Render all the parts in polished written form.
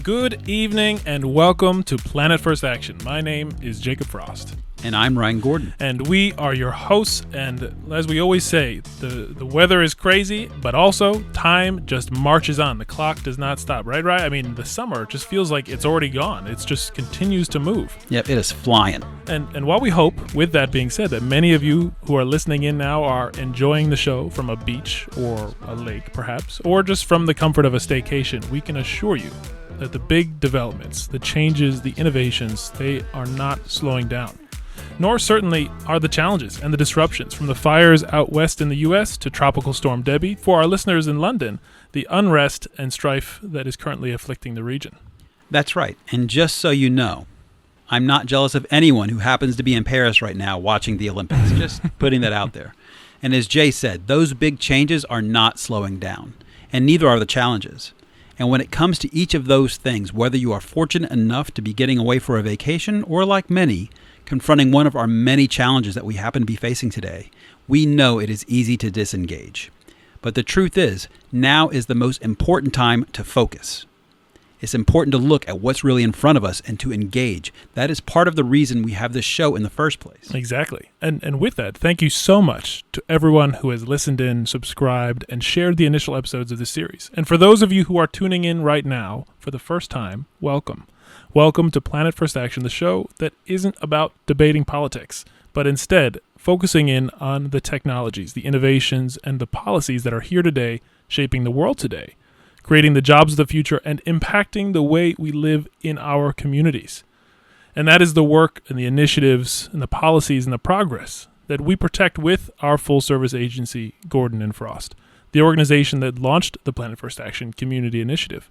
Good evening and welcome to Planet First Action. My name is Jacob Frost. And I'm Ryan Gordon. And we are your hosts, and as we always say, the weather is crazy, but also time just marches on. The clock does not stop, right? I mean, the summer just feels like it's already gone. It just continues to move. Yep, it is flying. And while we hope, with that being said, that many of you who are listening in now are enjoying the show from a beach or a lake, perhaps, or just from the comfort of a staycation, we can assure you that the big developments, the changes, the innovations, they are not slowing down. Nor certainly are the challenges and the disruptions, from the fires out west in the U.S. to Tropical Storm Debbie, for our listeners in London, the unrest and strife that is currently afflicting the region. That's right. And just so you know, I'm not jealous of anyone who happens to be in Paris right now watching the Olympics. Just putting that out there. And as Jay said, those big changes are not slowing down, and neither are the challenges. And when it comes to each of those things, whether you are fortunate enough to be getting away for a vacation or, like many, confronting one of our many challenges that we happen to be facing today, we know it is easy to disengage. But the truth is, now is the most important time to focus. It's important to look at what's really in front of us and to engage. That is part of the reason we have this show in the first place. Exactly. And with that, thank you so much to everyone who has listened in, subscribed, and shared the initial episodes of this series. And for those of you who are tuning in right now for the first time, welcome. Welcome to Planet First Action, the show that isn't about debating politics, but instead focusing in on the technologies, the innovations, and the policies that are here today, shaping the world today, creating the jobs of the future, and impacting the way we live in our communities. And that is the work and the initiatives and the policies and the progress that we protect with our full-service agency, Gordon and Frost, the organization that launched the Planet First Action Community Initiative.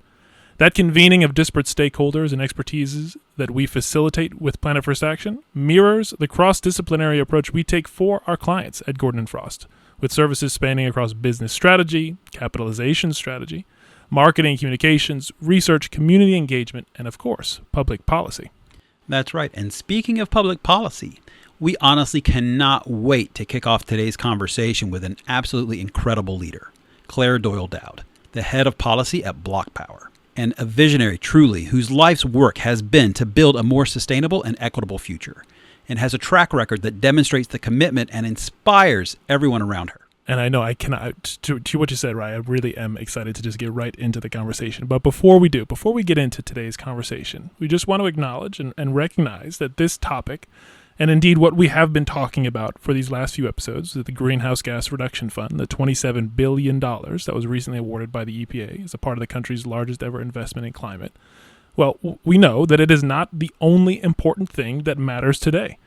That convening of disparate stakeholders and expertises that we facilitate with Planet First Action mirrors the cross-disciplinary approach we take for our clients at Gordon & Frost, with services spanning across business strategy, capitalization strategy, marketing, communications, research, community engagement, and of course, public policy. That's right. And speaking of public policy, we honestly cannot wait to kick off today's conversation with an absolutely incredible leader, Clare Doyle Dowd, the head of policy at BlocPower, and a visionary truly whose life's work has been to build a more sustainable and equitable future, and has a track record that demonstrates the commitment and inspires everyone around her. And I know I cannot, to what you said, Ryan, I really am excited to just get right into the conversation. But before we get into today's conversation, we just want to acknowledge and recognize that this topic, and indeed what we have been talking about for these last few episodes, the Greenhouse Gas Reduction Fund, the $27 billion that was recently awarded by the EPA as a part of the country's largest ever investment in climate, well, we know that it is not the only important thing that matters today.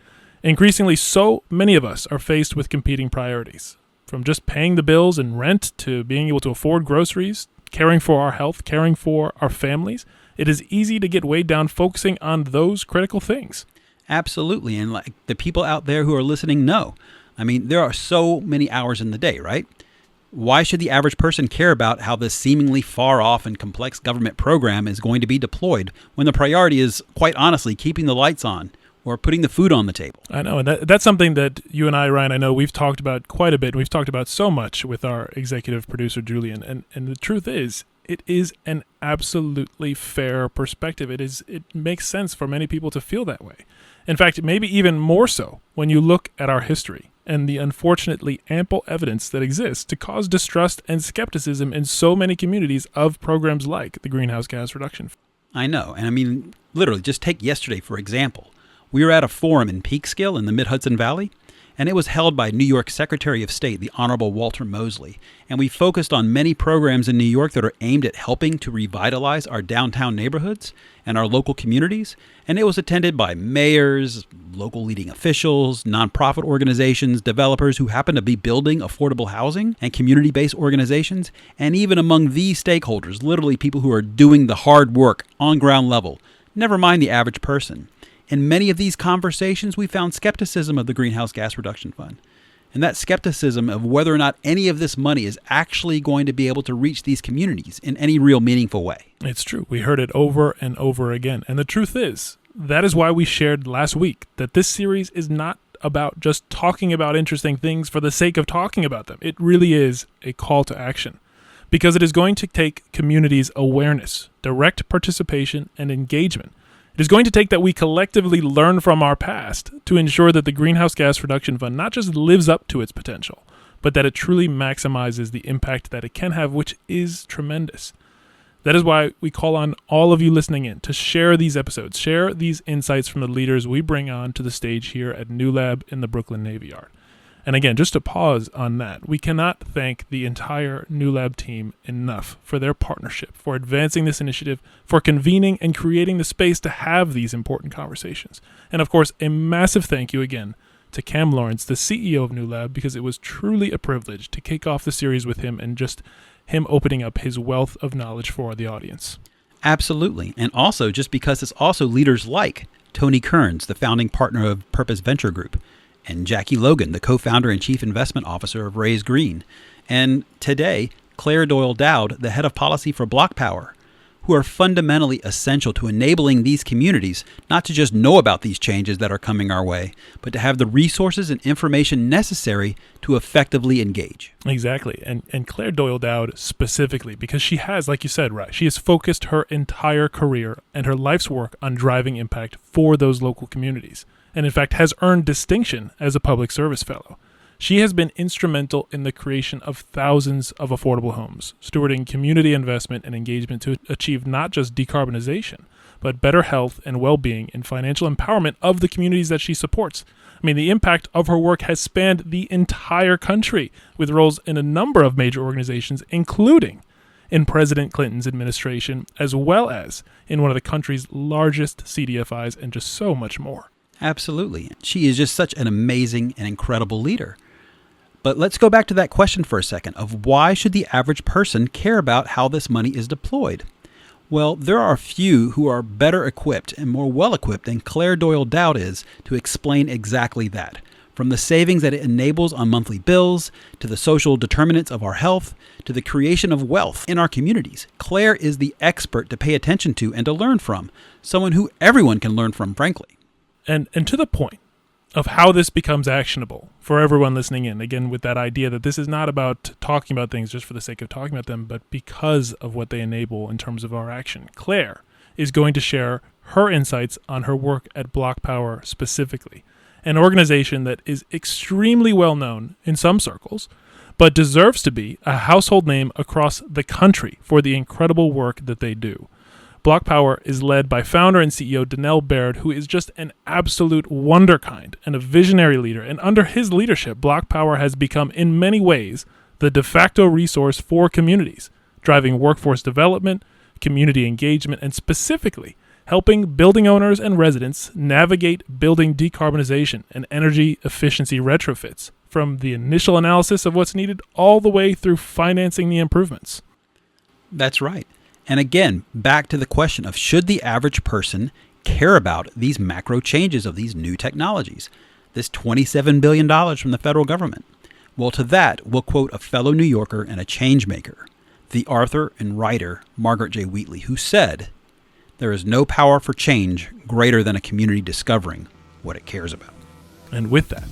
Increasingly, so many of us are faced with competing priorities. From just paying the bills and rent to being able to afford groceries, caring for our health, caring for our families, it is easy to get weighed down focusing on those critical things. Absolutely. And like the people out there who are listening know, I mean, there are so many hours in the day, right? Why should the average person care about how this seemingly far off and complex government program is going to be deployed when the priority is, quite honestly, keeping the lights on or putting the food on the table? I know, and that's something that you and I, Ryan, I know we've talked about quite a bit. We've talked about so much with our executive producer, Julien, and the truth is, it is an absolutely fair perspective. It makes sense for many people to feel that way. In fact, maybe even more so when you look at our history and the unfortunately ample evidence that exists to cause distrust and skepticism in so many communities of programs like the Greenhouse Gas Reduction Fund. I know, and I mean, literally, just take yesterday, for example. We were at a forum in Peekskill in the Mid-Hudson Valley, and it was held by New York Secretary of State, the Honorable Walter Mosley. And we focused on many programs in New York that are aimed at helping to revitalize our downtown neighborhoods and our local communities. And it was attended by mayors, local leading officials, nonprofit organizations, developers who happen to be building affordable housing, and community-based organizations. And even among these stakeholders, literally people who are doing the hard work on ground level, never mind the average person. In many of these conversations, we found skepticism of the Greenhouse Gas Reduction Fund. And that skepticism of whether or not any of this money is actually going to be able to reach these communities in any real meaningful way. It's true. We heard it over and over again. And the truth is, that is why we shared last week that this series is not about just talking about interesting things for the sake of talking about them. It really is a call to action. because it is going to take communities' awareness, direct participation, and engagement. It is going to take that we collectively learn from our past to ensure that the Greenhouse Gas Reduction Fund not just lives up to its potential, but that it truly maximizes the impact that it can have, which is tremendous. That is why we call on all of you listening in to share these episodes, share these insights from the leaders we bring on to the stage here at Newlab in the Brooklyn Navy Yard. And again, just to pause on that, we cannot thank the entire Newlab team enough for their partnership, for advancing this initiative, for convening and creating the space to have these important conversations. And of course, a massive thank you again to Cam Lawrence, the CEO of Newlab, because it was truly a privilege to kick off the series with him and just him opening up his wealth of knowledge for the audience. Absolutely. And also, just because it's also leaders like Tony Kearns, the founding partner of Purpose Venture Group, and Jackie Logan, the co-founder and chief investment officer of Raise Green, and today, Clare Doyle Dowd, the head of policy for BlocPower, who are fundamentally essential to enabling these communities not to just know about these changes that are coming our way, but to have the resources and information necessary to effectively engage. Exactly. And Clare Doyle Dowd specifically, because she has, like you said, right, she has focused her entire career and her life's work on driving impact for those local communities, and in fact has earned distinction as a public service fellow. She has been instrumental in the creation of thousands of affordable homes, stewarding community investment and engagement to achieve not just decarbonization, but better health and well-being and financial empowerment of the communities that she supports. I mean, the impact of her work has spanned the entire country, with roles in a number of major organizations, including in President Clinton's administration, as well as in one of the country's largest CDFIs, and just so much more. Absolutely. She is just such an amazing and incredible leader. But let's go back to that question for a second of why should the average person care about how this money is deployed? Well, there are a few who are better equipped and more well-equipped than Clare Doyle Dowd is to explain exactly that. From the savings that it enables on monthly bills, to the social determinants of our health, to the creation of wealth in our communities, Clare is the expert to pay attention to and to learn from, someone who everyone can learn from, frankly. And to the point of how this becomes actionable for everyone listening in, again, with that idea that this is not about talking about things just for the sake of talking about them, but because of what they enable in terms of our action. Clare is going to share her insights on her work at BlocPower specifically, an organization that is extremely well known in some circles, but deserves to be a household name across the country for the incredible work that they do. BlocPower is led by founder and CEO Danell Baird, who is just an absolute wonderkind and a visionary leader. And under his leadership, BlocPower has become, in many ways, the de facto resource for communities, driving workforce development, community engagement, and specifically helping building owners and residents navigate building decarbonization and energy efficiency retrofits, from the initial analysis of what's needed all the way through financing the improvements. That's right. And again, back to the question of should the average person care about these macro changes of these new technologies, this $27 billion from the federal government? Well, to that, we'll quote a fellow New Yorker and a change maker, the author and writer Margaret J. Wheatley, who said, "There is no power for change greater than a community discovering what it cares about." And with that,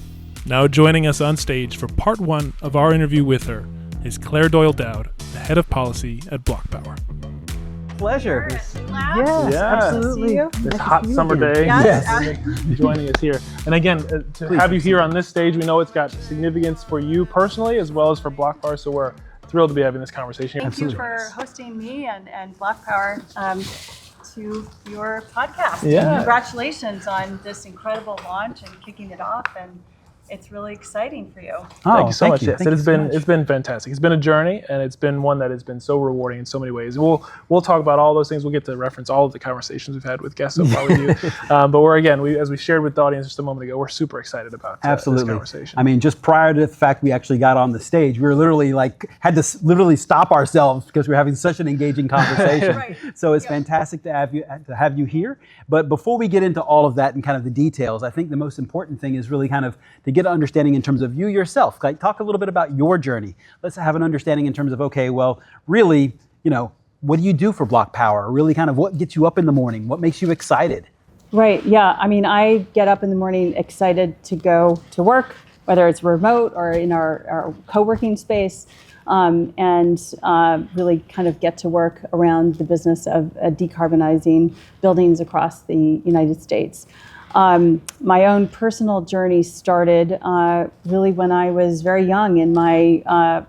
now joining us on stage for part one of our interview with her is Clare Doyle Dowd, the head of policy at BlocPower. Pleasure. Yes, absolutely. This hot summer day. Yes. Joining us here. And again, to have you here on this stage, we know it's got significance for you personally as well as for BlocPower, so we're thrilled to be having this conversation. Thank you for hosting me and BlocPower to your podcast. Yeah. Congratulations on this incredible launch and kicking it off, and it's really exciting for you. Thank you so much. You. Yes, it's been fantastic. It's been a journey, and it's been one that has been so rewarding in so many ways. We'll talk about all those things. We'll get to reference all of the conversations we've had with guests so far with you. But as we shared with the audience just a moment ago, we're super excited about this conversation. I mean, just prior to the fact we actually got on the stage, we were literally had to literally stop ourselves because we're having such an engaging conversation. Right. So it's fantastic to have you here. But before we get into all of that and kind of the details, I think the most important thing is really kind of to get an understanding in terms of you yourself. Like, talk a little bit about your journey. Let's have an understanding in terms of, okay, well, really, what do you do for BlocPower? Really kind of what gets you up in the morning? What makes you excited? Right, yeah. I mean, I get up in the morning excited to go to work, whether it's remote or in our co-working space. and really kind of get to work around the business of decarbonizing buildings across the United States. My own personal journey started really when I was very young, in my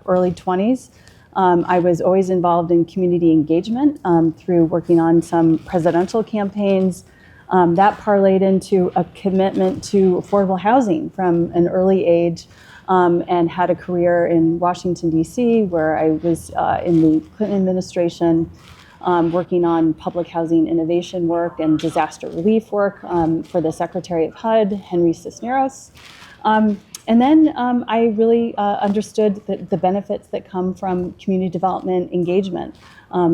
early 20s. I was always involved in community engagement through working on some presidential campaigns. That parlayed into a commitment to affordable housing from an early age, and had a career in Washington, D.C., where I was in the Clinton administration, working on public housing innovation work and disaster relief work for the Secretary of HUD, Henry Cisneros. And then I really understood the benefits that come from community development engagement.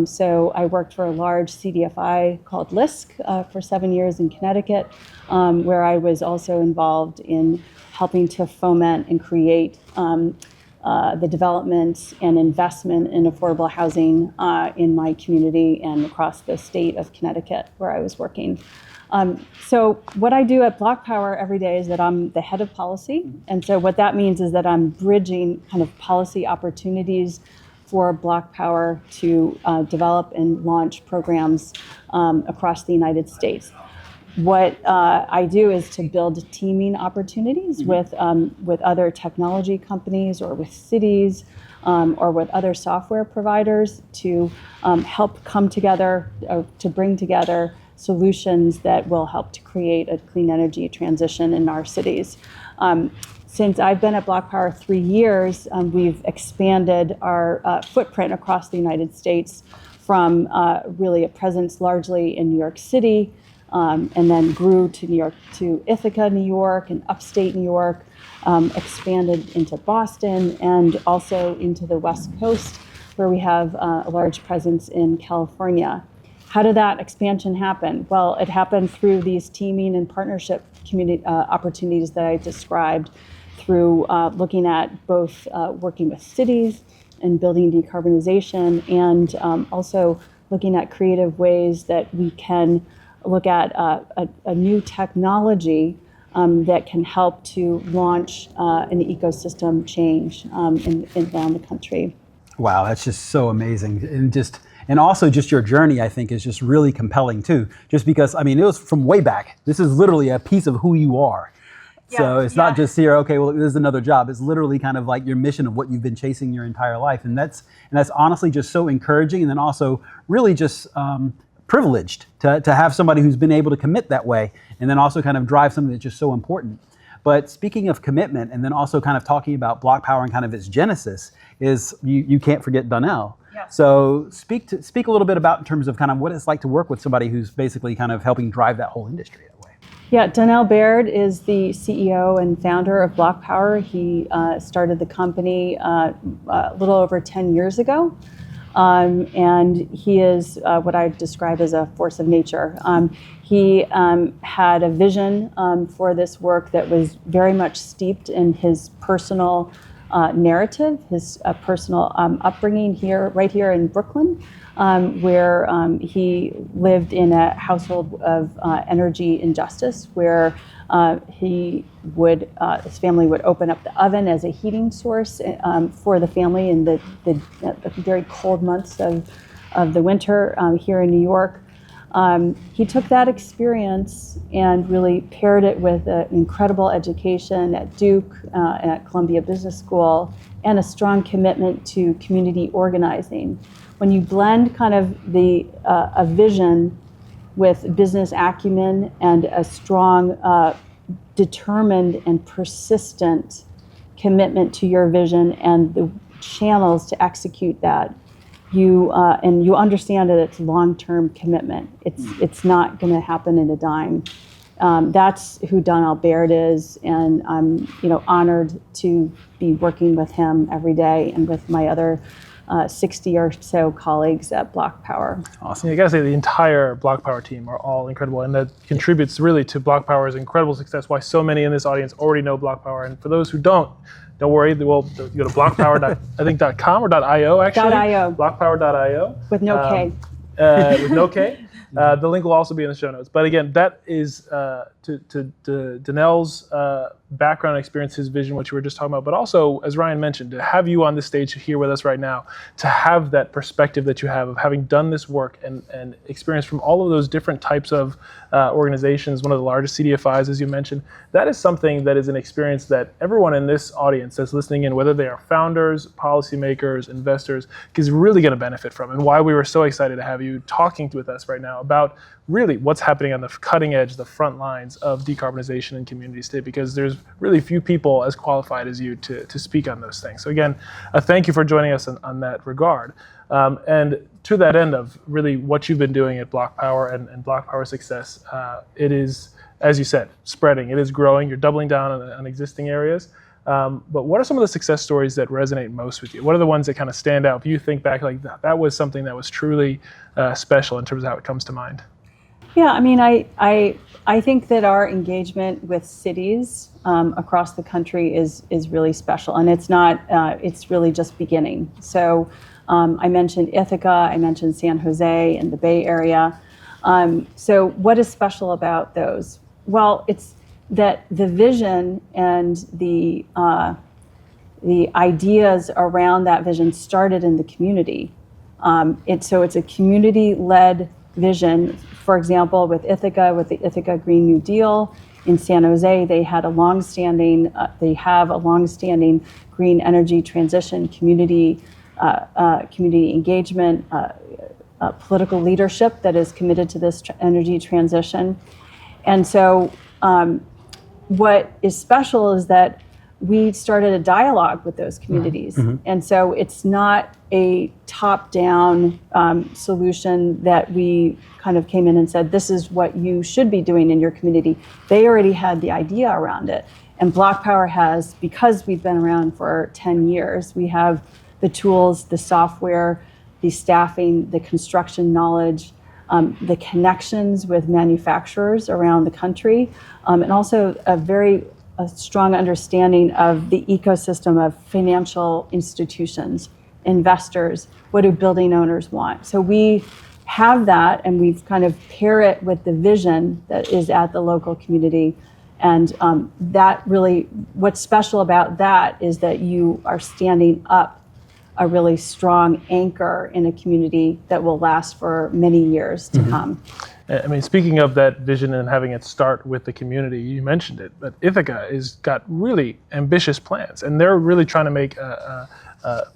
So I worked for a large CDFI called LISC for 7 years in Connecticut, where I was also involved in helping to foment and create the development and investment in affordable housing in my community and across the state of Connecticut, where I was working. So what I do at BlocPower every day is that I'm the head of policy. And so what that means is that I'm bridging kind of policy opportunities for BlocPower to develop and launch programs across the United States. What I do is to build teaming opportunities with other technology companies or with cities or with other software providers to help come together, or to bring together solutions that will help to create a clean energy transition in our cities. Since I've been at BlocPower 3 years, we've expanded our footprint across the United States from really a presence largely in New York City, and then grew to New York, to Ithaca, New York, and upstate New York, expanded into Boston, and also into the West Coast, where we have a large presence in California. How did that expansion happen? Well, it happened through these teaming and partnership community opportunities that I described, through looking at both working with cities and building decarbonization, and also looking at creative ways that we can look at a new technology that can help to launch an ecosystem change around the country. Wow, that's just so amazing. And also just your journey, I think, is just really compelling too. Just because, I mean, it was from way back. This is literally a piece of who you are. Yeah, so it's not just here, okay, well, this is another job. It's literally kind of like your mission of what you've been chasing your entire life. And that's honestly just so encouraging, and then also really just privileged to have somebody who's been able to commit that way, and then also kind of drive something that's just so important. But speaking of commitment, and then also kind of talking about BlocPower and kind of its genesis, is you can't forget Donnell. Yeah. So speak a little bit about in terms of kind of what it's like to work with somebody who's basically kind of helping drive that whole industry that way. Yeah, Donnell Baird is the CEO and founder of BlocPower. He started the company a little over 10 years ago. And he is what I describe as a force of nature. He had a vision for this work that was very much steeped in his personal narrative, his personal upbringing right here in Brooklyn, where he lived in a household of energy injustice, where his family would open up the oven as a heating source for the family in the very cold months of the winter here in New York. He took that experience and really paired it with an incredible education at Duke and at Columbia Business School, and a strong commitment to community organizing. When you blend kind of a vision with business acumen and a strong, determined and persistent commitment to your vision and the channels to execute that, you understand that it's long-term commitment. It's not going to happen in a dime. That's who Donnell Baird is, and I'm honored to be working with him every day and with my other 60 or so colleagues at BlocPower. Awesome. Yeah, I gotta say the entire BlocPower team are all incredible, and that contributes really to BlocPower's incredible success. Why so many in this audience already know BlocPower, and for those who don't worry. Well, you go to BlocPower.com or .io actually. .io. BlocPower.io With no K. With no K. The link will also be in the show notes. But again, that is Danel's background experience, his vision, what you were just talking about, but also, as Ryan mentioned, to have you on the stage here with us right now, to have that perspective that you have of having done this work and experience from all of those different types of organizations, one of the largest CDFIs, as you mentioned, that is something that is an experience that everyone in this audience that's listening in, whether they are founders, policymakers, investors, is really going to benefit from, and why we were so excited to have you talking with us right now about really what's happening on the cutting edge, the front lines of decarbonization in communities today, because there's really few people as qualified as you to speak on those things. So again, thank you for joining us on that regard. And to that end of really what you've been doing at BlocPower and BlocPower success, it is, as you said, spreading. It is growing. You're doubling down on existing areas. But what are some of the success stories that resonate most with you? What are the ones that kind of stand out? If you think back, like that was something that was truly special in terms of how it comes to mind. Yeah, I mean, I think that our engagement with cities across the country is really special, and it's not. It's really just beginning. So I mentioned Ithaca, I mentioned San Jose and the Bay Area. So what is special about those? Well, it's that the vision and the ideas around that vision started in the community. It's a community-led vision. For example, with Ithaca, with the Ithaca Green New Deal, in San Jose, they have a longstanding green energy transition community engagement, political leadership that is committed to this energy transition. And so what is special is that we started a dialogue with those communities. Mm-hmm. And so it's not a top-down solution that we kind of came in and said, this is what you should be doing in your community. They already had the idea around it. And BlocPower has, because we've been around for 10 years, we have the tools, the software, the staffing, the construction knowledge, the connections with manufacturers around the country, and also a strong understanding of the ecosystem of financial institutions, investors, what do building owners want. So we have that, and we've kind of pair it with the vision that is at the local community. And that really, what's special about that is that you are standing up a really strong anchor in a community that will last for many years to come. I mean, speaking of that vision and having it start with the community, you mentioned it, but Ithaca has got really ambitious plans, and they're really trying to make a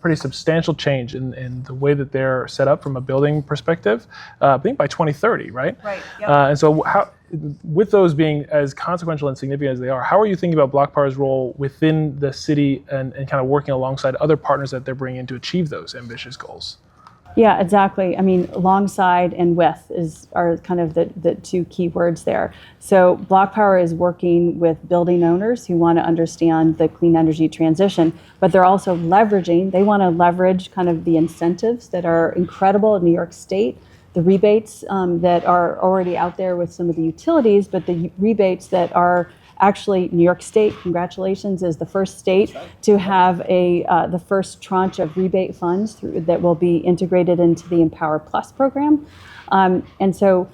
pretty substantial change in the way that they're set up from a building perspective, I think by 2030, right? Right, yep. And so with those being as consequential and significant as they are, how are you thinking about BlocPower's role within the city and kind of working alongside other partners that they're bringing in to achieve those ambitious goals? Yeah, exactly. I mean, alongside and with are kind of the two key words there. So BlocPower is working with building owners who want to understand the clean energy transition, but they're also they want to leverage kind of the incentives that are incredible in New York State, the rebates that are already out there with some of the utilities, but the rebates that are actually, New York State, congratulations, is the first state to have the first tranche of rebate funds that will be integrated into the Empower Plus program. And so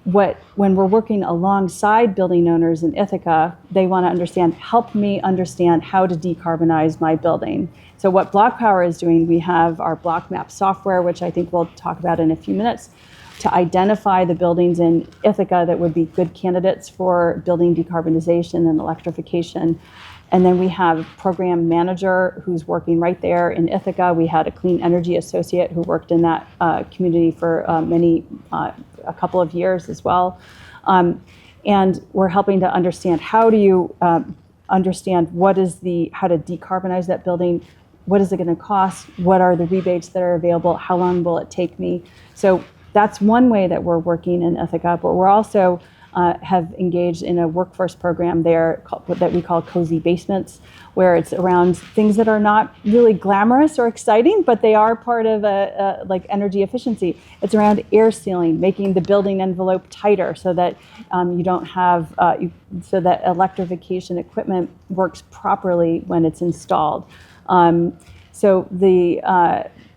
when we're working alongside building owners in Ithaca, they want to help me understand how to decarbonize my building. So what BlocPower is doing, we have our BlockMap software, which I think we'll talk about in a few minutes, to identify the buildings in Ithaca that would be good candidates for building decarbonization and electrification. And then we have a program manager who's working right there in Ithaca. We had a clean energy associate who worked in that community for a couple of years as well. And we're helping to understand how do you understand how to decarbonize that building. What is it going to cost? What are the rebates that are available? How long will it take me? So that's one way that we're working in Ithaca, but we're also have engaged in a workforce program there that we call Cozy Basements, where it's around things that are not really glamorous or exciting, but they are part of like energy efficiency. It's around air sealing, making the building envelope tighter so that you don't have, so that electrification equipment works properly when it's installed. So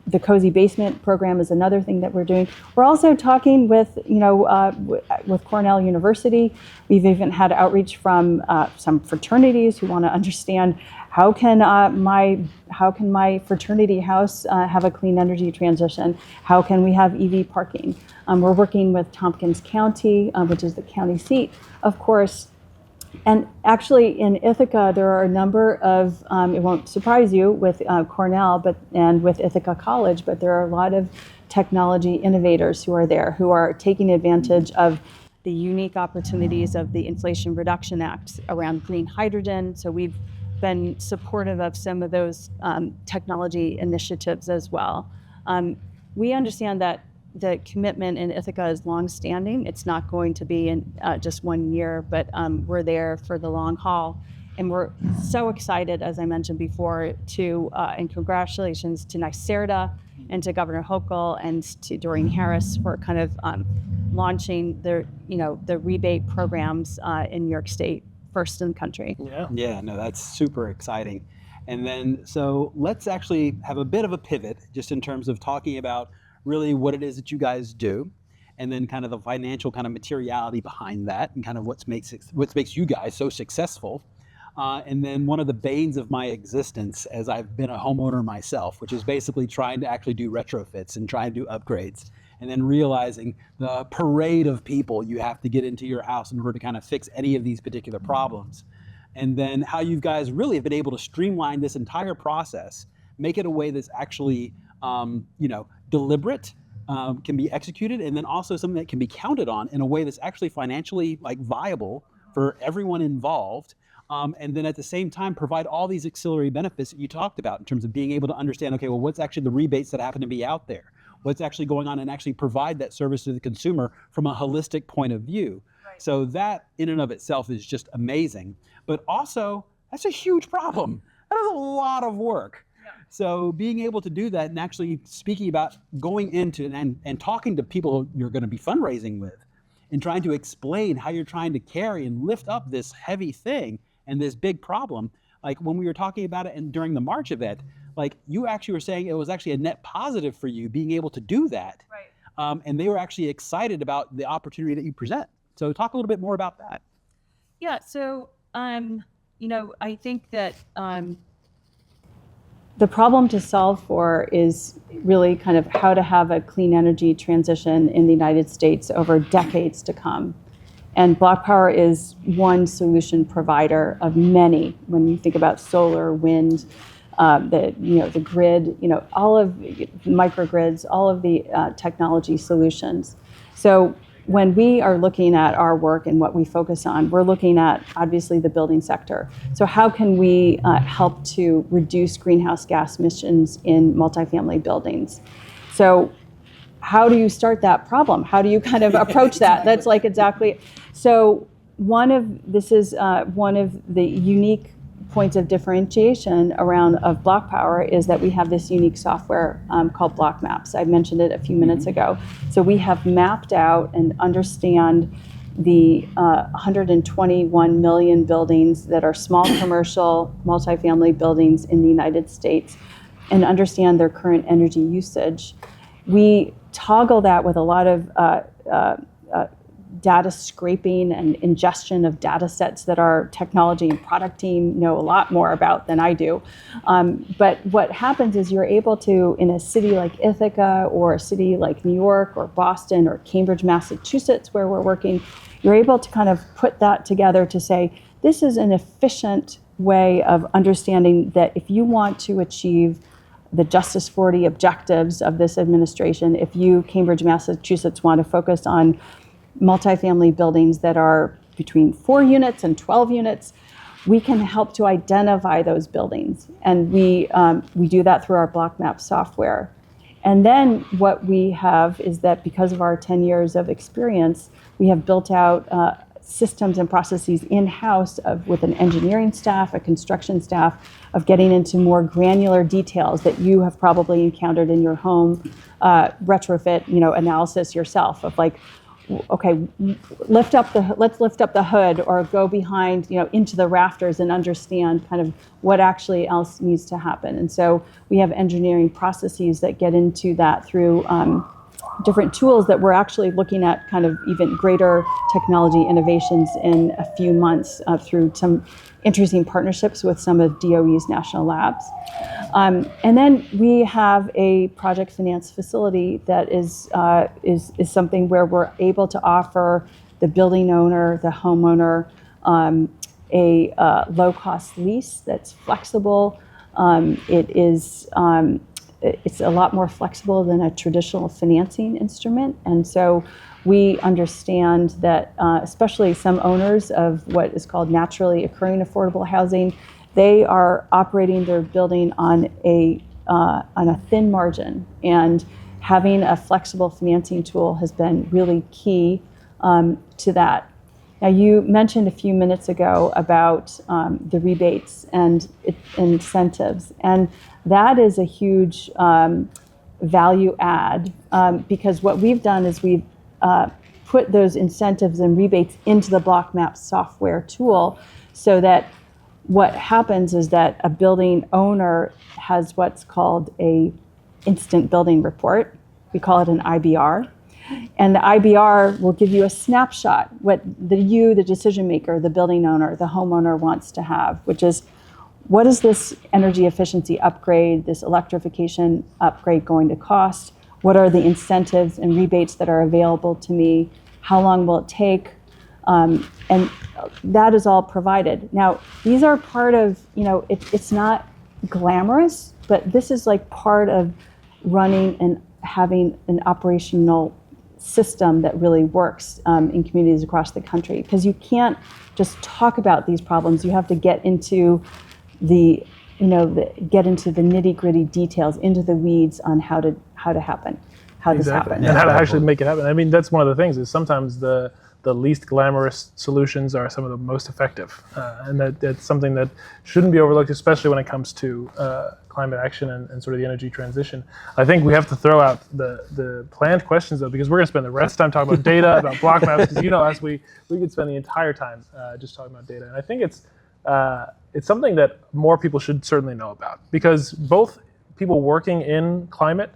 The Cozy Basement program is another thing that we're doing. We're also talking with, with Cornell University. We've even had outreach from some fraternities who want to understand how can my fraternity house have a clean energy transition? How can we have EV parking? We're working with Tompkins County, which is the county seat, of course. And actually in Ithaca, there are a number of, it won't surprise you with Cornell and with Ithaca College, but there are a lot of technology innovators who are there, who are taking advantage of the unique opportunities of the Inflation Reduction Act around green hydrogen. So we've been supportive of some of those technology initiatives as well. We understand that the commitment in Ithaca is longstanding. It's not going to be in just 1 year, but we're there for the long haul. And we're so excited, as I mentioned before, and congratulations to NYSERDA and to Governor Hochul and to Doreen Harris for kind of launching the rebate programs in New York State, first in the country. Yeah, no, that's super exciting. And then, so let's actually have a bit of a pivot just in terms of talking about really what it is that you guys do, and then kind of the financial kind of materiality behind that, and kind of what makes you guys so successful. And then one of the banes of my existence, as I've been a homeowner myself, which is basically trying to actually do retrofits and try and do upgrades, and then realizing the parade of people you have to get into your house in order to kind of fix any of these particular problems. And then how you guys really have been able to streamline this entire process, make it a way that's actually deliberate, can be executed, and then also something that can be counted on in a way that's actually financially viable for everyone involved. And then at the same time provide all these auxiliary benefits that you talked about in terms of being able to understand, okay, well, what's actually the rebates that happen to be out there? What's actually going on, and actually provide that service to the consumer from a holistic point of view. Right. So that in and of itself is just amazing. But also, that's a huge problem. That is a lot of work. Yeah. So being able to do that and actually speaking about going into and talking to people you're going to be fundraising with and trying to explain how you're trying to carry and lift up this heavy thing and this big problem. Like when we were talking about it and during the March event, you actually were saying it was actually a net positive for you being able to do that. Right. And they were actually excited about the opportunity that you present. So talk a little bit more about that. Yeah, so, I think that the problem to solve for is really kind of how to have a clean energy transition in the United States over decades to come. And BlocPower is one solution provider of many. When you think about solar, wind, the grid, all of microgrids, all of the technology solutions. So when we are looking at our work and what we focus on, we're looking at obviously the building sector. So how can we help to reduce greenhouse gas emissions in multifamily buildings? So how do you start that problem? How do you kind of approach that? That's exactly. So one of the unique points of differentiation of BlocPower is that we have this unique software called Block Maps. I mentioned it a few minutes ago. So we have mapped out and understand the 121 million buildings that are small commercial multifamily buildings in the United States and understand their current energy usage. We toggle that with a lot of data scraping and ingestion of data sets that our technology and product team know a lot more about than I do. But what happens is you're able to, in a city like Ithaca or a city like New York or Boston or Cambridge, Massachusetts, where we're working, you're able to kind of put that together to say, this is an efficient way of understanding that if you want to achieve the Justice 40 objectives of this administration, if you, Cambridge, Massachusetts, want to focus on multifamily buildings that are between 4 units and 12 units, we can help to identify those buildings. And we do that through our Block Map software. And then what we have is that because of our 10 years of experience, we have built out systems and processes in-house with an engineering staff, a construction staff, of getting into more granular details that you have probably encountered in your home retrofit analysis yourself of okay, let's lift up the hood or go behind, into the rafters and understand kind of what actually else needs to happen. And so we have engineering processes that get into that through different tools that we're actually looking at kind of even greater technology innovations in a few months through some interesting partnerships with some of DOE's national labs. And then we have a project finance facility that is something where we're able to offer the building owner, the homeowner, a low-cost lease that's flexible. It's a lot more flexible than a traditional financing instrument. And so we understand that especially some owners of what is called naturally occurring affordable housing, they are operating their building on a thin margin. And having a flexible financing tool has been really key to that. Now, you mentioned a few minutes ago about the rebates and incentives, and that is a huge value add because what we've done is we've put those incentives and rebates into the BlocMaps software tool so that what happens is that a building owner has what's called a instant building report. We call it an IBR. And the IBR will give you a snapshot, what the decision maker, the building owner, the homeowner wants to have, which is, what is this energy efficiency upgrade, this electrification upgrade going to cost? What are the incentives and rebates that are available to me? How long will it take? And that is all provided. Now, these are part of, it's not glamorous, but this is like part of running and having an operational system that really works in communities across the country, because you can't just talk about these problems. You have to get into the nitty-gritty details, into the weeds on how this happens. And how to actually make it happen. I mean, that's one of the things is sometimes the least glamorous solutions are some of the most effective, and that's something that shouldn't be overlooked, especially when it comes to climate action and sort of the energy transition. I think we have to throw out the planned questions though, because we're going to spend the rest of the time talking about data, about BlocMaps, because us, we could spend the entire time just talking about data. And I think it's something that more people should certainly know about, because both people working in climate,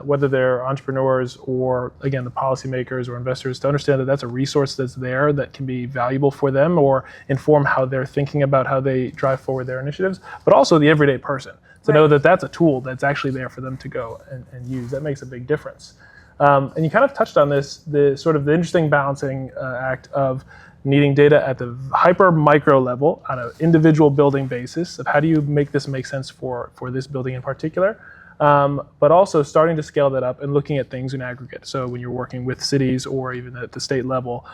whether they're entrepreneurs or, again, the policymakers or investors, to understand that that's a resource that's there that can be valuable for them or inform how they're thinking about how they drive forward their initiatives, but also the everyday person to know that that's a tool that's actually there for them to go and use. That makes a big difference. And you kind of touched on this, the interesting balancing act of needing data at the hyper micro level on an individual building basis of how do you make this make sense for this building in particular, but also starting to scale that up and looking at things in aggregate. So when you're working with cities or even at the state level,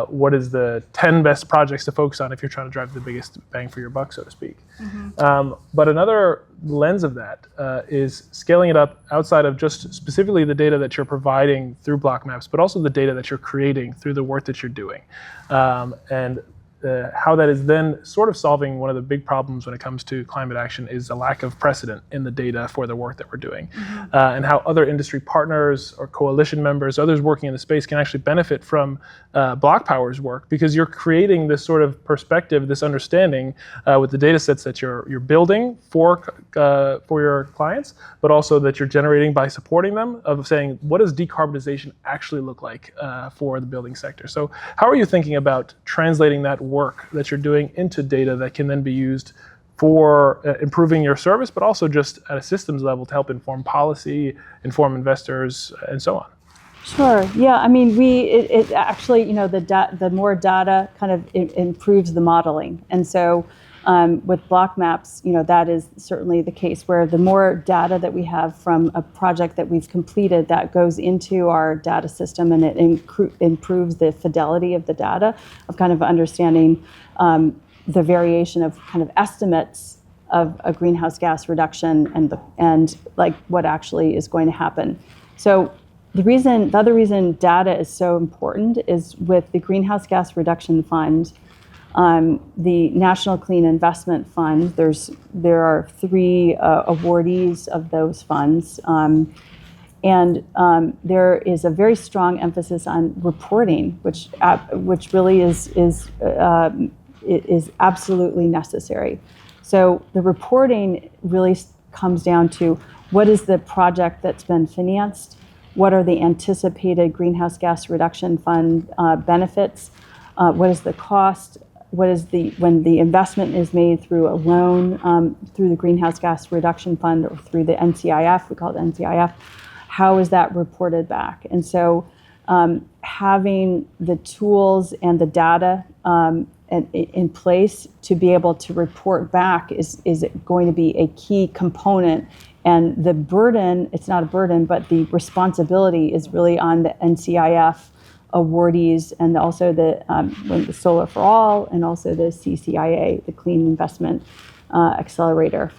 what is the 10 best projects to focus on if you're trying to drive the biggest bang for your buck, so to speak. Mm-hmm. But another lens of that is scaling it up outside of just specifically the data that you're providing through BlocMaps, but also the data that you're creating through the work that you're doing. And how that is then sort of solving one of the big problems when it comes to climate action is a lack of precedent in the data for the work that we're doing. Mm-hmm. And how other industry partners or coalition members, others working in the space can actually benefit from BlocPower's work, because you're creating this sort of perspective, this understanding with the data sets that you're building for your clients, but also that you're generating by supporting them, of saying, what does decarbonization actually look like for the building sector? So how are you thinking about translating that work that you're doing into data that can then be used for improving your service, but also just at a systems level to help inform policy, inform investors, and so on? Sure. Yeah. I mean, it actually, the more data kind of improves the modeling, and so with BlocMaps, that is certainly the case, where the more data that we have from a project that we've completed, that goes into our data system, and it improves the fidelity of the data, of kind of understanding the variation of kind of estimates of a greenhouse gas reduction and like what actually is going to happen. So the other reason data is so important is with the Greenhouse Gas Reduction Fund, the National Clean Investment Fund. There are 3 awardees of those funds. And there is a very strong emphasis on reporting, which really is absolutely necessary. So the reporting really comes down to what is the project that's been financed, what are the anticipated greenhouse gas reduction fund benefits, what is the cost, when the investment is made through a loan through the greenhouse gas reduction fund or through the NCIF, we call it NCIF, how is that reported back? And so having the tools and the data in place to be able to report back is going to be a key component. And the burden, it's not a burden, but the responsibility is really on the NCIF awardees and also the Solar for All and also the CCIA, the Clean Investment Accelerator.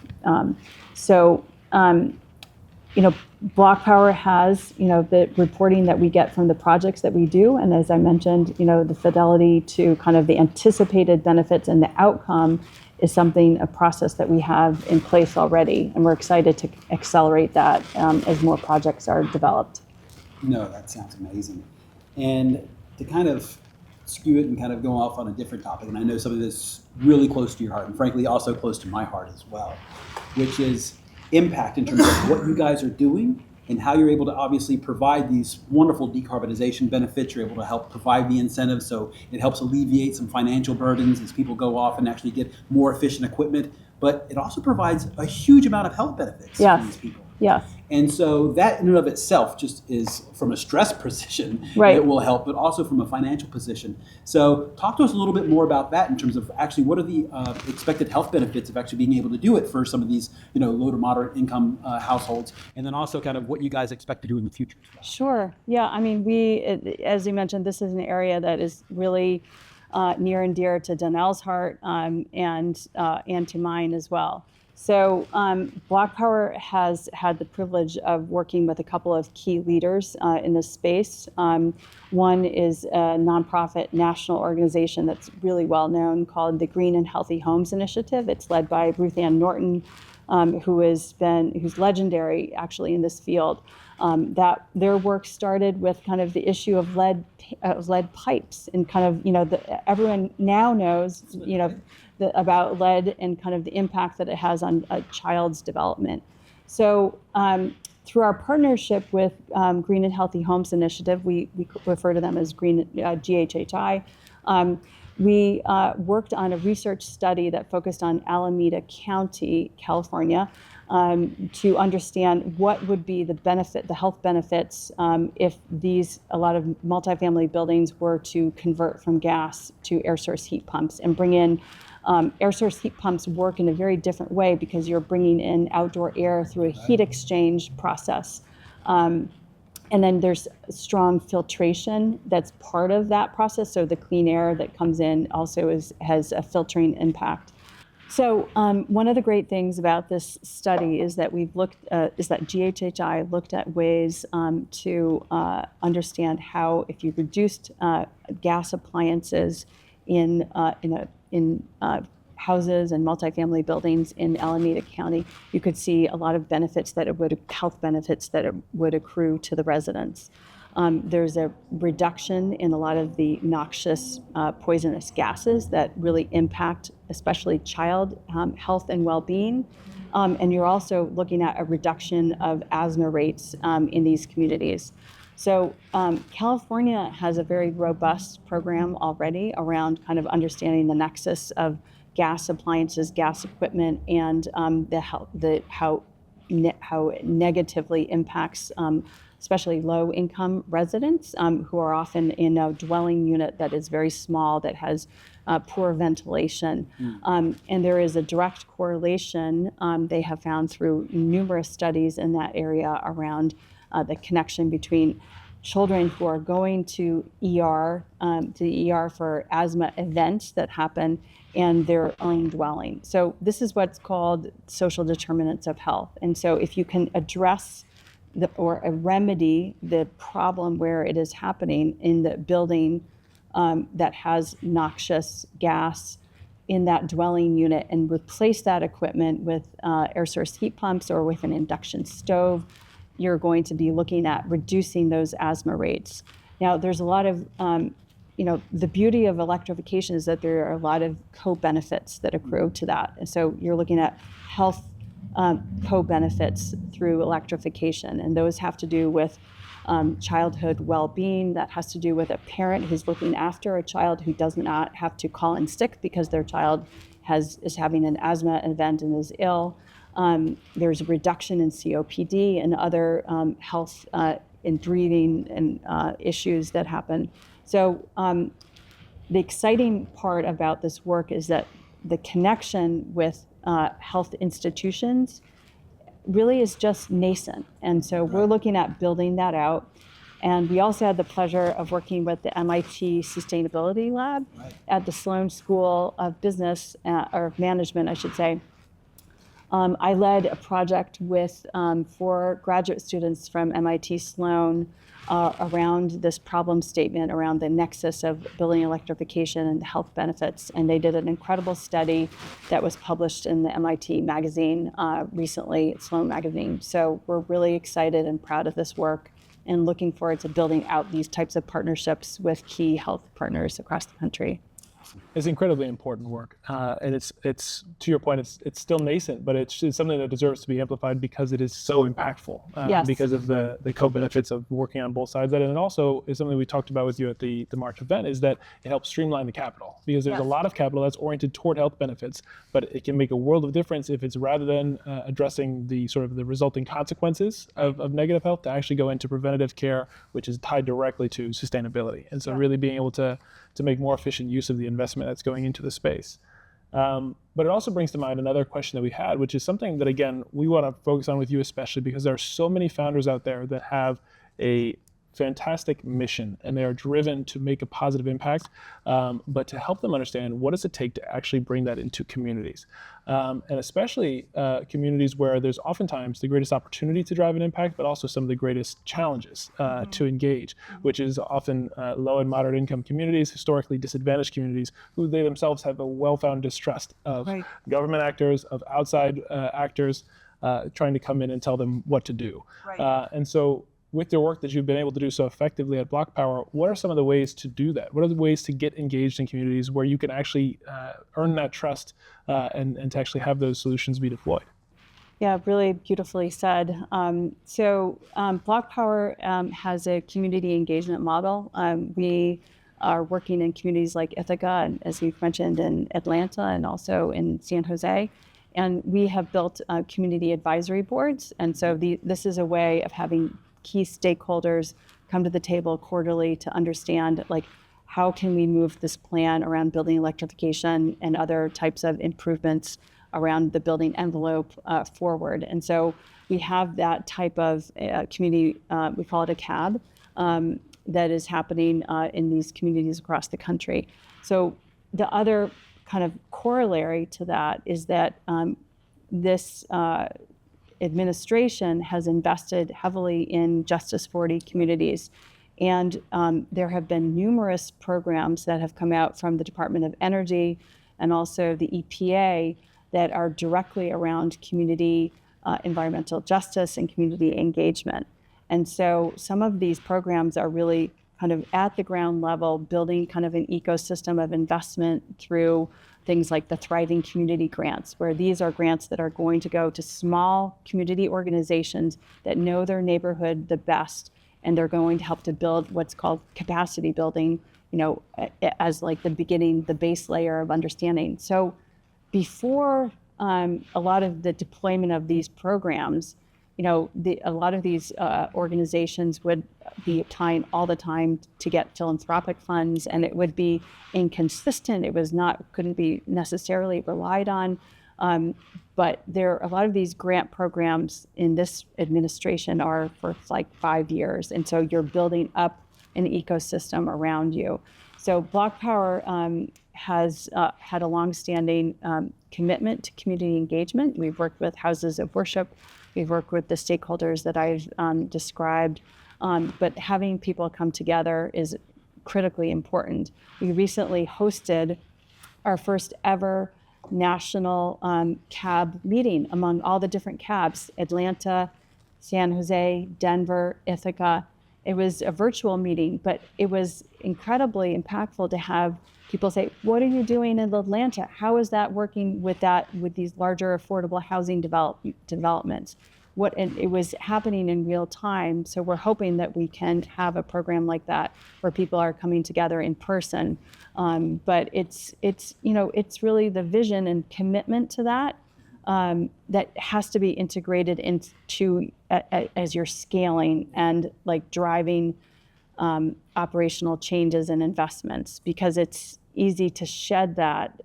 BlocPower has, the reporting that we get from the projects that we do. And as I mentioned, the fidelity to kind of the anticipated benefits and the outcome is a process that we have in place already. And we're excited to accelerate that as more projects are developed. No, that sounds amazing. And to kind of skew it and kind of go off on a different topic, and I know some of this really close to your heart, and frankly also close to my heart as well, which is impact in terms of what you guys are doing and how you're able to obviously provide these wonderful decarbonization benefits. You're able to help provide the incentives, so it helps alleviate some financial burdens as people go off and actually get more efficient equipment. But it also provides a huge amount of health benefits for these people. Yes. And so that in and of itself just is from a stress position, right. It will help, but also from a financial position. So talk to us a little bit more about that in terms of actually what are the expected health benefits of actually being able to do it for some of these, low to moderate income households, and then also kind of what you guys expect to do in the future. Sure. Yeah. I mean, as you mentioned, this is an area that is really near and dear to Donnell's heart and to mine as well. So BlocPower has had the privilege of working with a couple of key leaders in this space. One is a nonprofit national organization that's really well known called the Green and Healthy Homes Initiative. It's led by Ruth Ann Norton, who's legendary actually in this field. That their work started with kind of the issue of lead pipes, and kind of everyone now knows about lead and kind of the impact that it has on a child's development. So through our partnership with Green and Healthy Homes Initiative, we refer to them as GHHI. We worked on a research study that focused on Alameda County, California, to understand what would be the health benefits if a lot of multifamily buildings were to convert from gas to air source heat pumps and bring in air source heat pumps work in a very different way because you're bringing in outdoor air through a heat exchange process. And then there's strong filtration that's part of that process. So the clean air that comes in also has a filtering impact. So one of the great things about this study is that GHHI looked at ways to understand how, if you reduced gas appliances in houses and multifamily buildings in Alameda County, you could see a lot of health benefits that it would accrue to the residents. There's a reduction in a lot of the noxious poisonous gases that really impact especially child health and well-being. And you're also looking at a reduction of asthma rates in these communities. So California has a very robust program already around kind of understanding the nexus of gas appliances, gas equipment, and how it negatively impacts especially low-income residents who are often in a dwelling unit that is very small, that has poor ventilation. And there is a direct correlation they have found through numerous studies in that area around the connection between children who are going to the ER for asthma events that happen and their own dwelling. So this is what's called social determinants of health. And so if you can address or remedy the problem where it is happening in the building that has noxious gas in that dwelling unit and replace that equipment with air source heat pumps or with an induction stove, you're going to be looking at reducing those asthma rates. Now, there's a lot of, the beauty of electrification is that there are a lot of co-benefits that accrue to that. And so you're looking at health co-benefits through electrification, and those have to do with childhood well-being. That has to do with a parent who's looking after a child who does not have to call in sick because their child is having an asthma event and is ill. There's a reduction in COPD and other health and breathing and issues that happen. So the exciting part about this work is that the connection with health institutions really is just nascent. And so we're looking at building that out. And we also had the pleasure of working with the MIT Sustainability Lab at the Sloan School of Business, or Management, I should say. I led a project with 4 graduate students from MIT Sloan around this problem statement around the nexus of building electrification and health benefits. And they did an incredible study that was published in the MIT magazine recently, Sloan magazine. So we're really excited and proud of this work and looking forward to building out these types of partnerships with key health partners across the country. It's incredibly important work, and it's to your point. It's still nascent, but it's something that deserves to be amplified because it is so impactful. Yes. Because of the co-benefits of working on both sides of it, and it also is something we talked about with you at the March event. Is that it helps streamline the capital because there's a lot of capital that's oriented toward health benefits, but it can make a world of difference if it's rather than addressing the sort of the resulting consequences of negative health to actually go into preventative care, which is tied directly to sustainability. And so really being able to make more efficient use of the investment that's going into the space. But it also brings to mind another question that we had, which is something that, again, we want to focus on with you especially because there are so many founders out there that have a fantastic mission and they are driven to make a positive impact, but to help them understand what does it take to actually bring that into communities. And especially communities where there's oftentimes the greatest opportunity to drive an impact, but also some of the greatest challenges to engage, which is often low and moderate income communities, historically disadvantaged communities, who they themselves have a well-founded distrust of government actors, of outside actors trying to come in and tell them what to do. And so with your work that you've been able to do so effectively at BlocPower, what are some of the ways to do that? What are the ways to get engaged in communities where you can actually earn that trust and to actually have those solutions be deployed? Yeah, really beautifully said. BlocPower has a community engagement model. We are working in communities like Ithaca, and as you've mentioned, in Atlanta and also in San Jose. And we have built community advisory boards. And so this is a way of having key stakeholders come to the table quarterly to understand, like, how can we move this plan around building electrification and other types of improvements around the building envelope forward. And so we have that type of community, we call it a CAB, that is happening in these communities across the country. So the other kind of corollary to that is that this administration has invested heavily in Justice 40 communities. And there have been numerous programs that have come out from the Department of Energy and also the EPA that are directly around community environmental justice and community engagement. And so some of these programs are really kind of at the ground level, building kind of an ecosystem of investment through things like the Thriving Community Grants, where these are grants that are going to go to small community organizations that know their neighborhood the best, and they're going to help to build what's called capacity building, as like the beginning, the base layer of understanding. So before a lot of the deployment of these programs, a lot of these organizations would be applying all the time to get philanthropic funds, and it would be inconsistent. Couldn't be necessarily relied on. But a lot of these grant programs in this administration are for like 5 years, and so you're building up an ecosystem around you. So BlocPower has had a longstanding commitment to community engagement. We've worked with houses of worship. We've worked with the stakeholders that I've described, but having people come together is critically important. We recently hosted our first ever national CAB meeting among all the different CABs, Atlanta, San Jose, Denver, Ithaca. It was a virtual meeting, but it was incredibly impactful to have people say, what are you doing in Atlanta? How is that working with these larger affordable housing developments? And it was happening in real time. So we're hoping that we can have a program like that where people are coming together in person. But it's really the vision and commitment to that that has to be integrated into as you're scaling and like driving operational changes and investments, because it's easy to shed that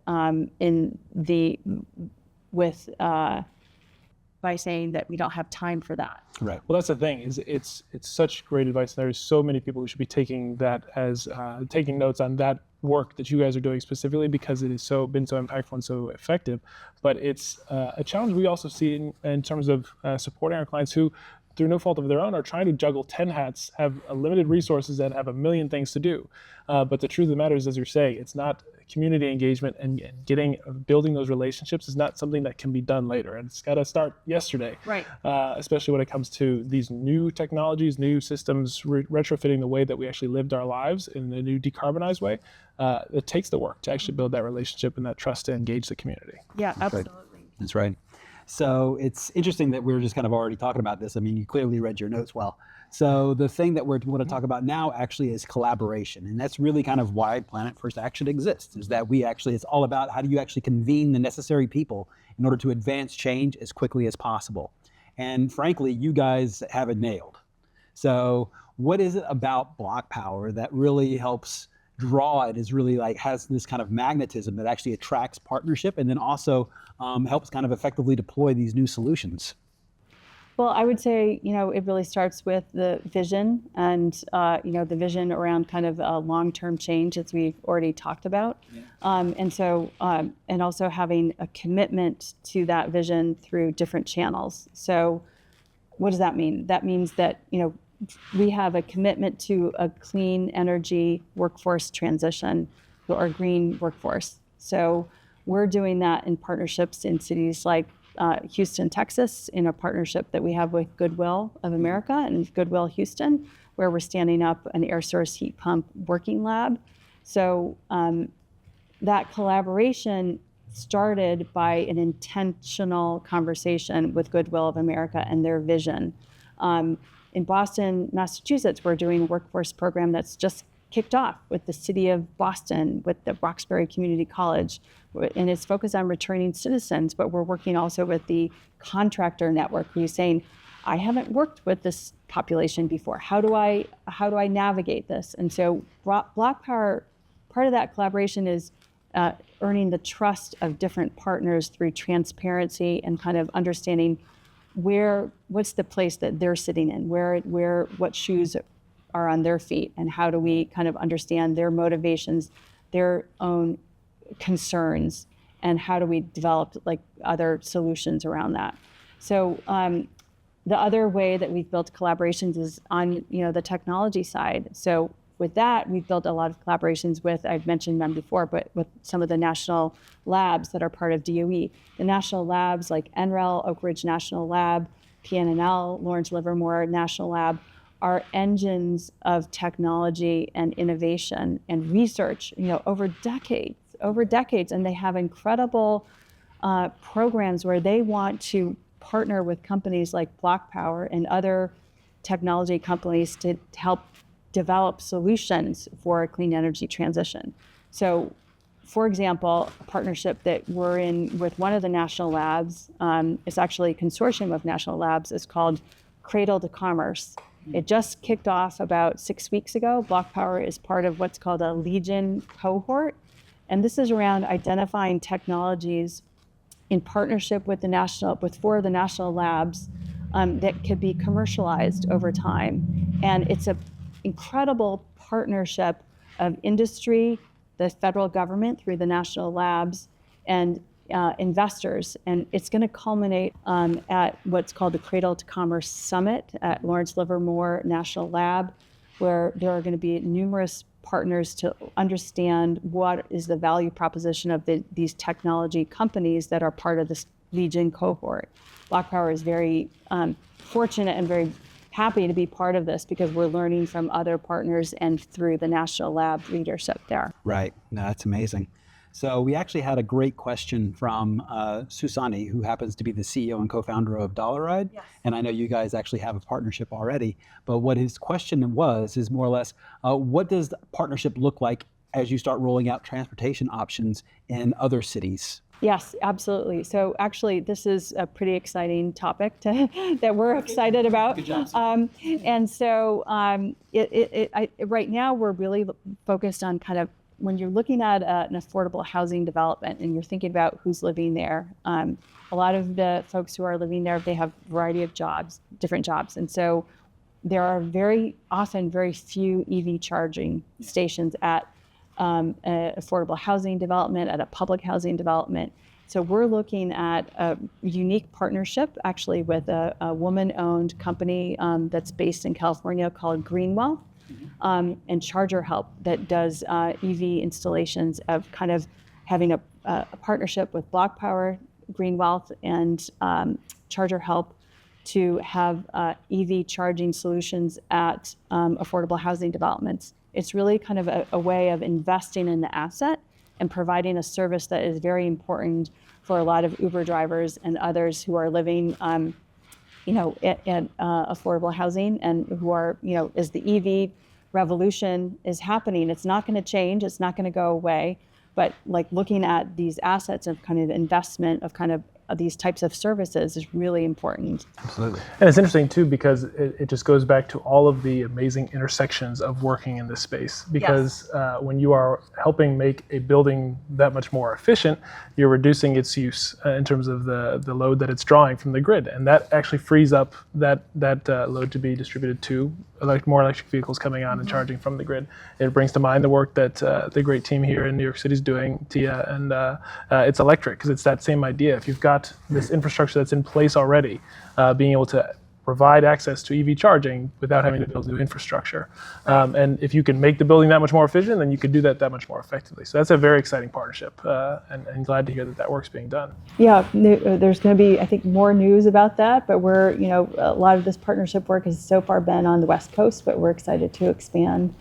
by saying that we don't have time for that. Right. Well, that's the thing. It's such great advice. There's so many people who should be taking that as taking notes on that work that you guys are doing specifically, because it has been so impactful and so effective. But it's a challenge we also see in terms of supporting our clients who, through no fault of their own, are trying to juggle 10 hats, have limited resources, and have a million things to do. But the truth of the matter is, as you're saying, it's not community engagement and building those relationships is not something that can be done later. And it's got to start yesterday. Right. Especially when it comes to these new technologies, new systems, retrofitting the way that we actually lived our lives in a new decarbonized way. It takes the work to actually build that relationship and that trust to engage the community. Yeah, absolutely. That's right. So it's interesting that we're just kind of already talking about this. I mean, you clearly read your notes well. So the thing that we're going to talk about now actually is collaboration. And that's really kind of why Planet First Action exists, is that it's all about how do you actually convene the necessary people in order to advance change as quickly as possible. And frankly, you guys have it nailed. So what is it about BlocPower that really helps draw it, is really like has this kind of magnetism that actually attracts partnership and then also helps kind of effectively deploy these new solutions? Well, I would say, it really starts with the vision and, the vision around kind of long-term change, as we've already talked about. Yeah. And also having a commitment to that vision through different channels. So what does that mean? That means that, we have a commitment to a clean energy workforce transition, or green workforce. So we're doing that in partnerships in cities like Houston, Texas, in a partnership that we have with Goodwill of America and Goodwill Houston, where we're standing up an air source heat pump working lab. So that collaboration started by an intentional conversation with Goodwill of America and their vision. In Boston, Massachusetts, we're doing a workforce program that's just kicked off with the city of Boston, with the Roxbury Community College, and it's focused on returning citizens, but we're working also with the contractor network, who's saying, I haven't worked with this population before. How do I navigate this? And so BlocPower, part of that collaboration is earning the trust of different partners through transparency and kind of understanding what's the place that they're sitting in, what shoes are on their feet, and how do we kind of understand their motivations, their own concerns, and how do we develop like other solutions around that. So the other way that we've built collaborations is on the technology side. So with that, we've built a lot of collaborations with, I've mentioned them before, but with some of the national labs that are part of DOE. The national labs like NREL, Oak Ridge National Lab, PNNL, Lawrence Livermore National Lab, are engines of technology and innovation and research, over decades. And they have incredible programs where they want to partner with companies like BlocPower and other technology companies to help develop solutions for a clean energy transition. So, for example, a partnership that we're in with one of the national labs, it's actually a consortium of national labs, is called Cradle to Commerce. It just kicked off about 6 weeks ago. BlocPower is part of what's called a Legion cohort. And this is around identifying technologies in partnership with four of the national labs that could be commercialized over time. And it's an incredible partnership of industry, the federal government through the national labs, and investors. And it's going to culminate at what's called the Cradle to Commerce Summit at Lawrence Livermore National Lab, where there are going to be numerous partners to understand what is the value proposition of these technology companies that are part of this Legion cohort. BlocPower is very fortunate and very happy to be part of this because we're learning from other partners and through the national lab leadership there. Right. No, that's amazing. So we actually had a great question from Susani, who happens to be the CEO and co-founder of Dollaride. Yes. And I know you guys actually have a partnership already. But what his question is more or less, what does the partnership look like as you start rolling out transportation options in other cities? Yes, absolutely. So actually, this is a pretty exciting topic that we're excited about. Good job. And so right now, we're really focused on kind of when you're looking at an affordable housing development and you're thinking about who's living there. A lot of the folks who are living there, they have a variety of jobs, different jobs. And so there are very often very few EV charging stations at an affordable housing development, at a public housing development. So we're looking at a unique partnership actually with a woman-owned company that's based in California called Greenwell and Charger Help that does EV installations of kind of having a partnership with BlocPower, Greenwell, and Charger Help to have EV charging solutions at affordable housing developments. It's really kind of a way of investing in the asset and providing a service that is very important for a lot of Uber drivers and others who are living, in affordable housing and who are, as the EV revolution is happening, it's not going to change, it's not going to go away, but like looking at these assets of kind of investment of kind of these types of services is really important. Absolutely. And it's interesting too because it just goes back to all of the amazing intersections of working in this space. Because when you are helping make a building that much more efficient, you're reducing its use in terms of the load that it's drawing from the grid, and that actually frees up that load to be distributed to more electric vehicles coming on and charging from the grid. It brings to mind the work that the great team here in New York City is doing, Tia, and it's electric because it's that same idea. If you've got this infrastructure that's in place already, being able to provide access to EV charging without having to build new infrastructure. And if you can make the building that much more efficient, then you could do that much more effectively. So that's a very exciting partnership, and glad to hear that work's being done. Yeah, there's going to be, I think, more news about that, but we're, a lot of this partnership work has so far been on the West Coast, but we're excited to expand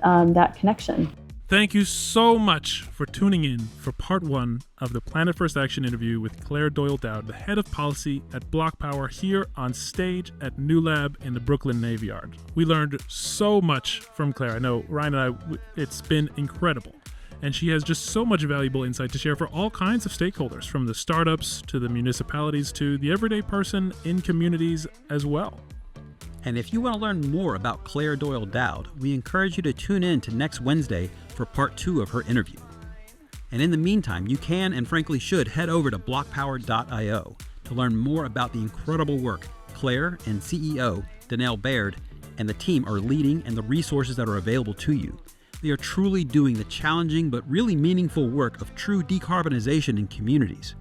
that connection. Thank you so much for tuning in for part 1 of the Planet First Action interview with Clare Doyle Dowd, the head of policy at BlocPower, here on stage at Newlab in the Brooklyn Navy Yard. We learned so much from Clare. I know Ryan and I, it's been incredible. And she has just so much valuable insight to share for all kinds of stakeholders, from the startups to the municipalities to the everyday person in communities as well. And if you want to learn more about Clare Doyle Dowd, we encourage you to tune in to next Wednesday for part 2 of her interview. And in the meantime, you can and frankly should head over to blockpower.io to learn more about the incredible work Clare and CEO Danelle Baird and the team are leading and the resources that are available to you. They are truly doing the challenging but really meaningful work of true decarbonization in communities,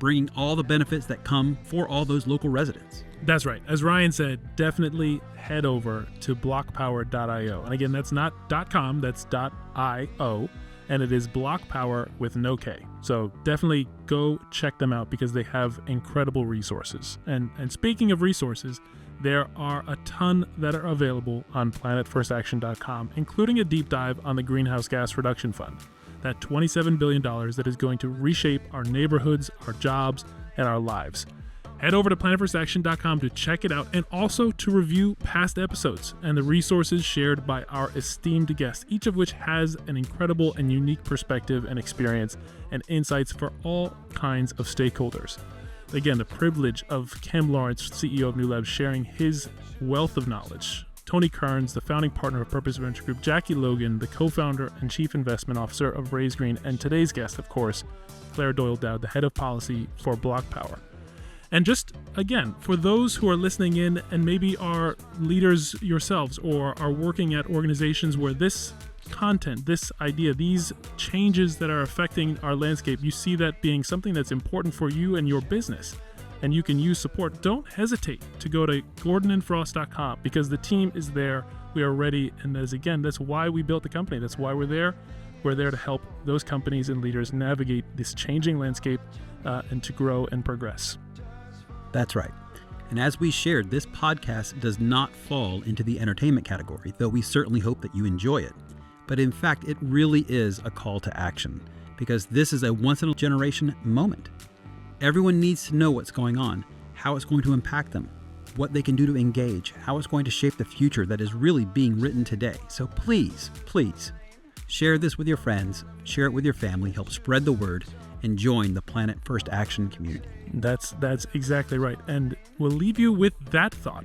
bringing all the benefits that come for all those local residents. That's right. As Ryan said, definitely head over to blockpower.io. And again, that's not .com, that's .io, and it is BlocPower with no K. So definitely go check them out because they have incredible resources. And speaking of resources, there are a ton that are available on planetfirstaction.com, including a deep dive on the Greenhouse Gas Reduction Fund, that $27 billion that is going to reshape our neighborhoods, our jobs, and our lives. Head over to planetfirstaction.com to check it out and also to review past episodes and the resources shared by our esteemed guests, each of which has an incredible and unique perspective and experience and insights for all kinds of stakeholders. Again, the privilege of Kim Lawrence, CEO of Newlab, sharing his wealth of knowledge. Tony Kearns, the founding partner of Purpose Venture Group, Jackie Logan, the co-founder and chief investment officer of Raise Green, and today's guest, of course, Clare Doyle Dowd, the head of policy for BlocPower. And just, again, for those who are listening in and maybe are leaders yourselves or are working at organizations where this content, this idea, these changes that are affecting our landscape, you see that being something that's important for you and your business, and you can use support, don't hesitate to go to gordonandfrost.com because the team is there. We are ready. And that's why we built the company. That's why we're there. We're there to help those companies and leaders navigate this changing landscape and to grow and progress. That's right. And as we shared, this podcast does not fall into the entertainment category, though we certainly hope that you enjoy it. But in fact, it really is a call to action, because this is a once-in-a-generation moment. Everyone needs to know what's going on, how it's going to impact them, what they can do to engage, how it's going to shape the future that is really being written today. So please, please, share this with your friends, share it with your family, help spread the word, and join the Planet First Action community. That's exactly right. And we'll leave you with that thought,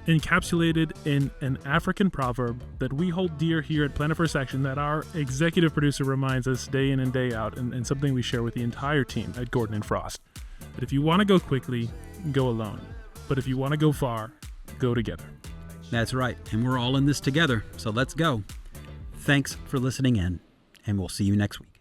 encapsulated in an African proverb that we hold dear here at Planet First Action, that our executive producer reminds us day in and day out, and something we share with the entire team at Gordon and Frost. That if you want to go quickly, go alone. But if you want to go far, go together. That's right. And we're all in this together. So let's go. Thanks for listening in, and we'll see you next week.